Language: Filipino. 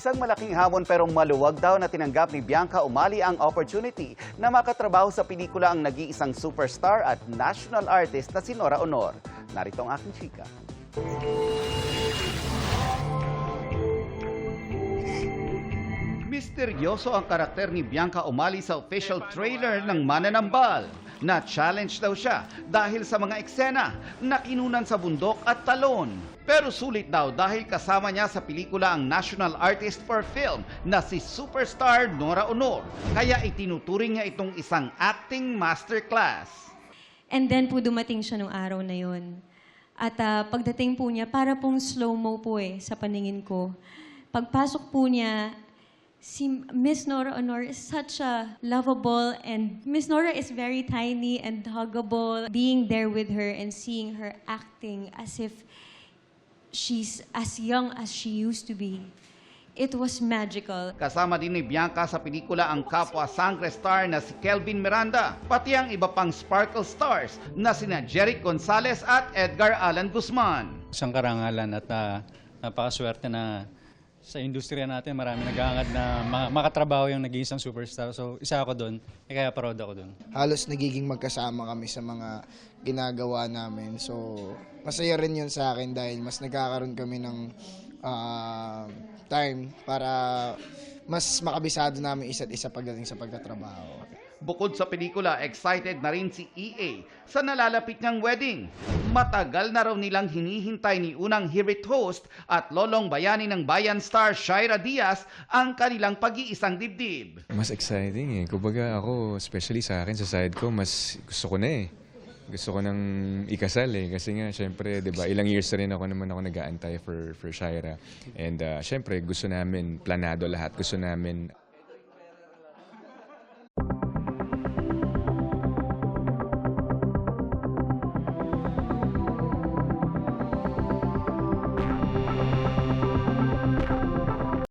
Isang malaking hamon pero maluwag daw na tinanggap ni Bianca Umali ang opportunity na makatrabaho sa pelikula ang nag-iisang superstar at national artist na si Nora Honor. Narito ang aking chika. Misteryoso ang karakter ni Bianca Umali sa official trailer ng Mananambal. Na-challenge daw siya dahil sa mga eksena na kinunan sa bundok at talon. Pero sulit daw dahil kasama niya sa pelikula ang national artist for film na si superstar Nora Honor. Kaya itinuturing niya itong isang acting masterclass. And then po dumating siya nung araw na yon. At pagdating po niya, para pong slow-mo po sa paningin ko. Pagpasok po niya, si Miss Nora Honor is such a lovable, and Miss Nora is very tiny and huggable. Being there with her and seeing her acting as if she's as young as she used to be, it was magical. Kasama din ni Bianca sa pelikula ang kapwa sangre star na si Kelvin Miranda, pati ang iba pang sparkle stars na sina Jeric Gonzalez at Edgar Allan Guzman. Isang karangalan at napakaswerte na sa industriya natin marami nag-aangad na makatrabaho yung naging isang superstar. So isa ako doon, kaya proud ako doon. Halos nagiging magkasama kami sa mga ginagawa namin. So masaya rin yun sa akin dahil mas nagkakaroon kami ng time para mas makabisado namin isa't isa pagdating sa pagtatrabaho. Bukod sa pelikula, excited na rin si EA sa nalalapit niyang wedding. Matagal na raw nilang hinihintay ni unang Hirit host at lolong bayani ng Bayan star Shaira Diaz ang kanilang pag-iisang dibdib. Mas exciting Kumbaga ako, especially sa akin, sa side ko, mas gusto ko na Gusto ko nang ikasal Kasi nga, syempre, di ba, ilang years na rin ako nag-aantay for Shaira. And syempre, gusto namin planado lahat. Gusto namin